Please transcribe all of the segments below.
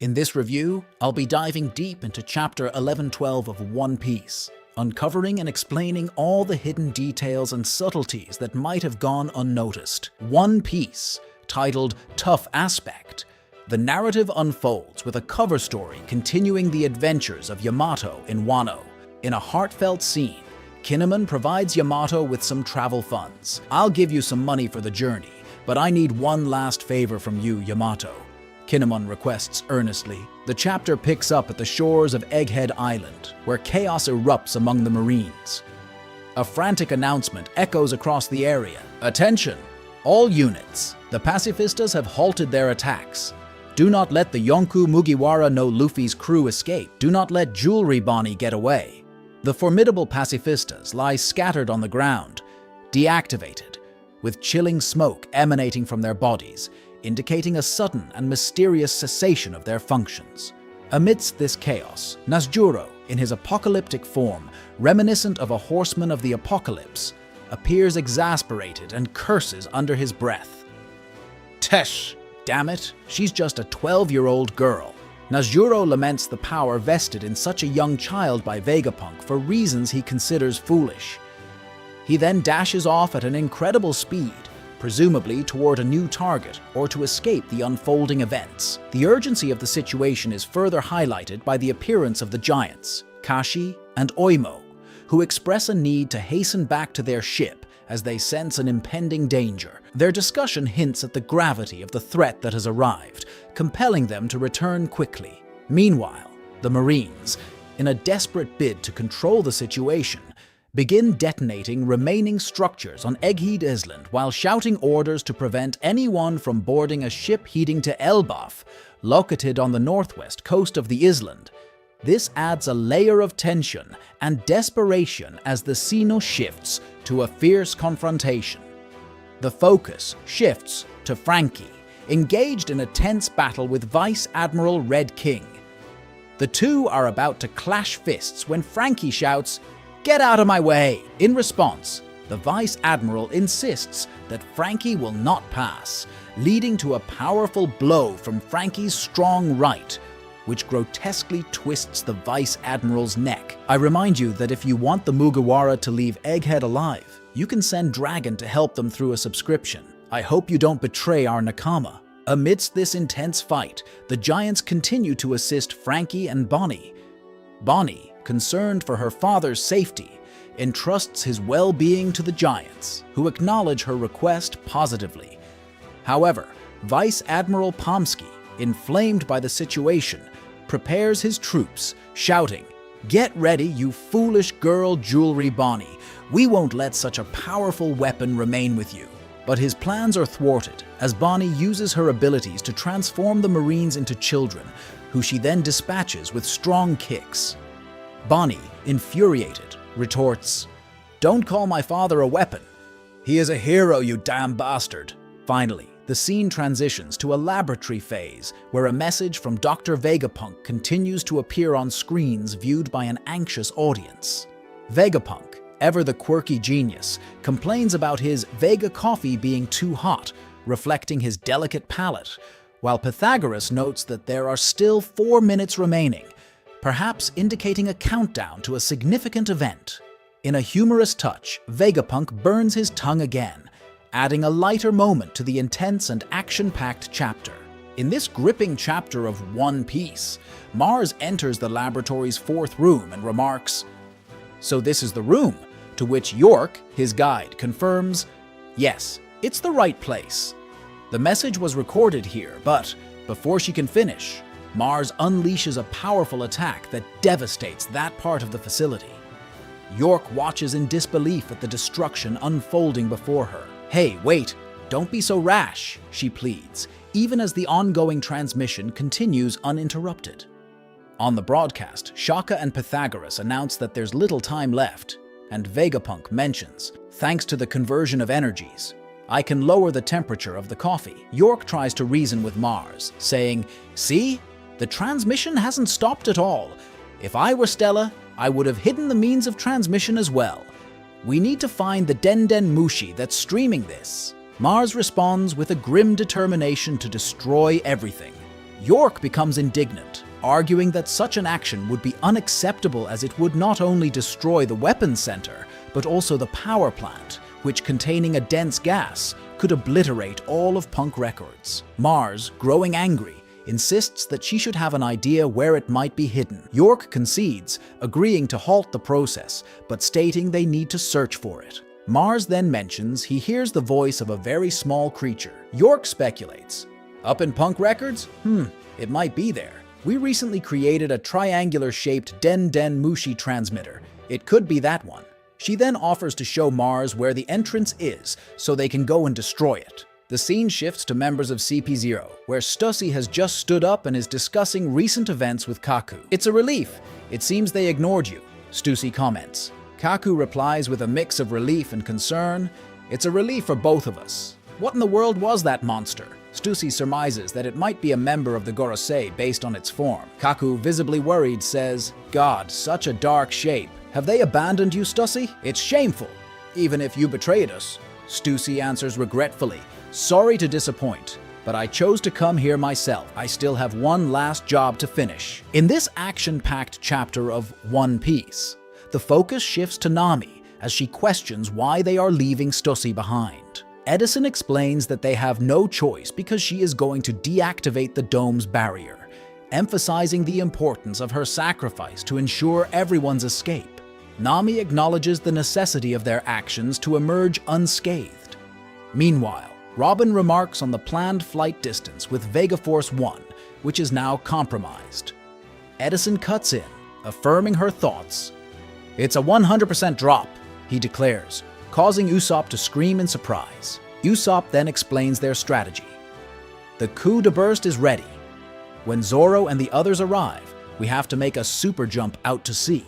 In this review, I'll be diving deep into Chapter 1112 of One Piece, uncovering and explaining all the hidden details and subtleties that might have gone unnoticed. One Piece, titled Tough Aspect, the narrative unfolds with a cover story continuing the adventures of Yamato in Wano. In a heartfelt scene, Kinemon provides Yamato with some travel funds. "I'll give you some money for the journey, but I need one last favor from you, Yamato," Kinemon requests earnestly. The chapter picks up at the shores of Egghead Island, where chaos erupts among the Marines. A frantic announcement echoes across the area. "Attention! All units! The pacifistas have halted their attacks. Do not let the Yonko Mugiwara no Luffy's crew escape. Do not let Jewelry Bonnie get away." The formidable pacifistas lie scattered on the ground, deactivated, with chilling smoke emanating from their bodies, indicating a sudden and mysterious cessation of their functions. Amidst this chaos, Nasjuro, in his apocalyptic form, reminiscent of a horseman of the apocalypse, appears exasperated and curses under his breath. "Tesh! Damn it, she's just a 12-year-old girl." Nasjuro laments the power vested in such a young child by Vegapunk for reasons he considers foolish. He then dashes off at an incredible speed, presumably toward a new target or to escape the unfolding events. The urgency of the situation is further highlighted by the appearance of the giants, Kashi and Oimo, who express a need to hasten back to their ship as they sense an impending danger. Their discussion hints at the gravity of the threat that has arrived, compelling them to return quickly. Meanwhile, the Marines, in a desperate bid to control the situation, begin detonating remaining structures on Egghead Island while shouting orders to prevent anyone from boarding a ship heading to Elbaf, located on the northwest coast of the island. This adds a layer of tension and desperation as the scene shifts to a fierce confrontation. The focus shifts to Franky, engaged in a tense battle with Vice Admiral Red King. The two are about to clash fists when Franky shouts, "Get out of my way!" In response, the Vice Admiral insists that Franky will not pass, leading to a powerful blow from Franky's strong right, which grotesquely twists the Vice Admiral's neck. I remind you that if you want the Mugiwara to leave Egghead alive, you can send Dragon to help them through a subscription. I hope you don't betray our Nakama. Amidst this intense fight, the giants continue to assist Franky and Bonnie. Bonnie, concerned for her father's safety, entrusts his well-being to the giants, who acknowledge her request positively. However, Vice Admiral Pomsky, inflamed by the situation, prepares his troops, shouting, "Get ready, you foolish girl, Jewelry Bonnie. We won't let such a powerful weapon remain with you." But his plans are thwarted as Bonnie uses her abilities to transform the Marines into children, who she then dispatches with strong kicks. Bonnie, infuriated, retorts, "Don't call my father a weapon. He is a hero, you damn bastard." Finally, the scene transitions to a laboratory phase where a message from Dr. Vegapunk continues to appear on screens viewed by an anxious audience. Vegapunk, ever the quirky genius, complains about his Vega coffee being too hot, reflecting his delicate palate, while Pythagoras notes that there are still 4 minutes remaining, perhaps indicating a countdown to a significant event. In a humorous touch, Vegapunk burns his tongue again, adding a lighter moment to the intense and action-packed chapter. In this gripping chapter of One Piece, Mars enters the laboratory's 4th room and remarks, "So this is the room," to which York, his guide, confirms, "Yes, it's the right place." The message was recorded here, but before she can finish, Mars unleashes a powerful attack that devastates that part of the facility. York watches in disbelief at the destruction unfolding before her. "Hey, wait, don't be so rash," she pleads, even as the ongoing transmission continues uninterrupted. On the broadcast, Shaka and Pythagoras announce that there's little time left, and Vegapunk mentions, "Thanks to the conversion of energies, I can lower the temperature of the coffee." York tries to reason with Mars, saying, "See? The transmission hasn't stopped at all. If I were Stella, I would have hidden the means of transmission as well. We need to find the Denden Mushi that's streaming this." Mars responds with a grim determination to destroy everything. York becomes indignant, arguing that such an action would be unacceptable as it would not only destroy the weapons center, but also the power plant, which, containing a dense gas, could obliterate all of Punk Records. Mars, growing angry, insists that she should have an idea where it might be hidden. York concedes, agreeing to halt the process, but stating they need to search for it. Mars then mentions he hears the voice of a very small creature. York speculates, "Up in Punk Records? It might be there. We recently created a triangular-shaped Den Mushi transmitter. It could be that one." She then offers to show Mars where the entrance is so they can go and destroy it. The scene shifts to members of CP0, where Stussy has just stood up and is discussing recent events with Kaku. "It's a relief. It seems they ignored you," Stussy comments. Kaku replies with a mix of relief and concern, "It's a relief for both of us. What in the world was that monster?" Stussy surmises that it might be a member of the Gorosei based on its form. Kaku, visibly worried, says, "God, such a dark shape. Have they abandoned you, Stussy? It's shameful. Even if you betrayed us." Stussy answers regretfully, "Sorry to disappoint, but I chose to come here myself. I still have one last job to finish." In this action-packed chapter of One Piece, the focus shifts to Nami as she questions why they are leaving Stussy behind. Edison explains that they have no choice because she is going to deactivate the dome's barrier, emphasizing the importance of her sacrifice to ensure everyone's escape. Nami acknowledges the necessity of their actions to emerge unscathed. Meanwhile, Robin remarks on the planned flight distance with Vega Force 1, which is now compromised. Edison cuts in, affirming her thoughts. "It's a 100% drop," he declares, causing Usopp to scream in surprise. Usopp then explains their strategy. The coup de burst is ready. When Zoro and the others arrive, we have to make a super jump out to sea.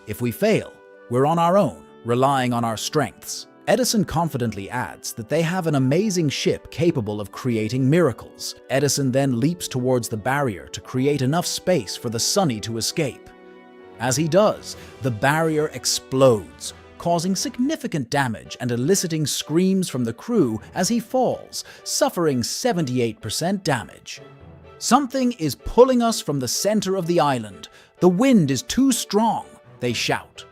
If we fail, we're on our own, relying on our strengths. Edison confidently adds that they have an amazing ship capable of creating miracles. Edison then leaps towards the barrier to create enough space for the Sunny to escape. As he does, the barrier explodes, causing significant damage and eliciting screams from the crew as he falls, suffering 78% damage. "Something is pulling us from the center of the island. The wind is too strong," they shout.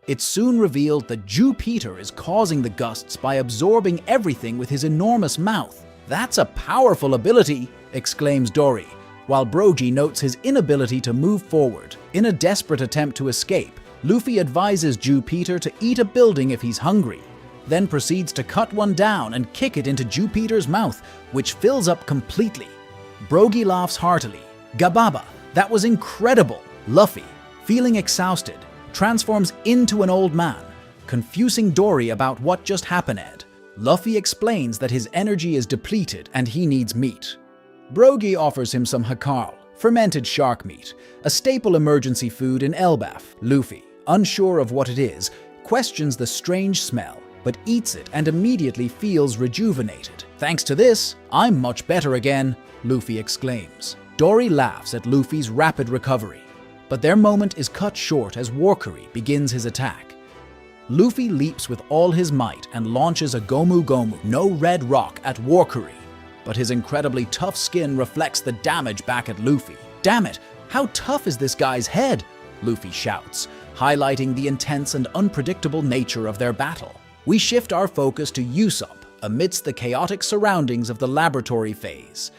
It's soon revealed that Jupiter is causing the gusts by absorbing everything with his enormous mouth. "That's a powerful ability," exclaims Dory, while Brogy notes his inability to move forward. In a desperate attempt to escape, Luffy advises Jupiter to eat a building if he's hungry, then proceeds to cut one down and kick it into Jupiter's mouth, which fills up completely. Brogy laughs heartily. "Gababa, that was incredible!" Luffy, feeling exhausted, transforms into an old man, confusing Dory about what just happened. Luffy explains that his energy is depleted and he needs meat. Brogy offers him some hakal, fermented shark meat, a staple emergency food in Elbaf. Luffy, unsure of what it is, questions the strange smell, but eats it and immediately feels rejuvenated. "Thanks to this, I'm much better again," Luffy exclaims. Dory laughs at Luffy's rapid recovery, but their moment is cut short as Warcurry begins his attack. Luffy leaps with all his might and launches a Gomu Gomu, no red rock, at Warcurry, but his incredibly tough skin reflects the damage back at Luffy. "Damn it, how tough is this guy's head?" Luffy shouts, highlighting the intense and unpredictable nature of their battle. We shift our focus to Usopp amidst the chaotic surroundings of the laboratory phase.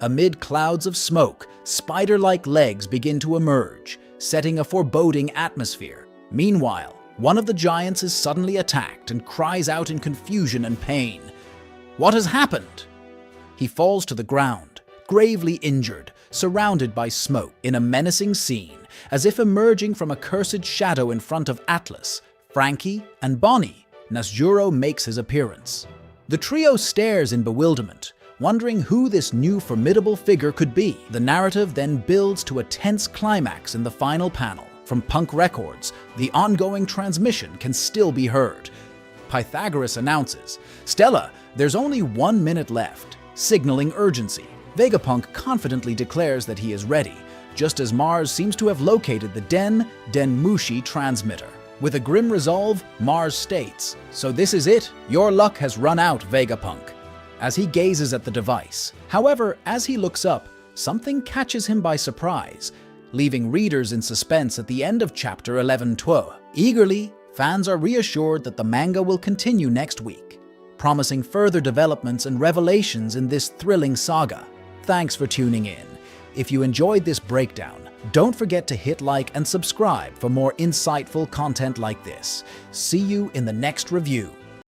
Amid clouds of smoke, spider-like legs begin to emerge, setting a foreboding atmosphere. Meanwhile, one of the giants is suddenly attacked and cries out in confusion and pain. "What has happened?" He falls to the ground, gravely injured, surrounded by smoke in a menacing scene, as if emerging from a cursed shadow in front of Atlas, Frankie, and Bonnie. Nasjuro makes his appearance. The trio stares in bewilderment, wondering who this new formidable figure could be. The narrative then builds to a tense climax in the final panel. From Punk Records, the ongoing transmission can still be heard. Pythagoras announces, "Stella, there's only 1 minute left," signaling urgency. Vegapunk confidently declares that he is ready, just as Mars seems to have located the Den Mushi transmitter. With a grim resolve, Mars states, "So this is it? Your luck has run out, Vegapunk," as he gazes at the device. However, as he looks up, something catches him by surprise, leaving readers in suspense at the end of chapter 11-12. Eagerly, fans are reassured that the manga will continue next week, promising further developments and revelations in this thrilling saga. Thanks for tuning in. If you enjoyed this breakdown, don't forget to hit like and subscribe for more insightful content like this. See you in the next review.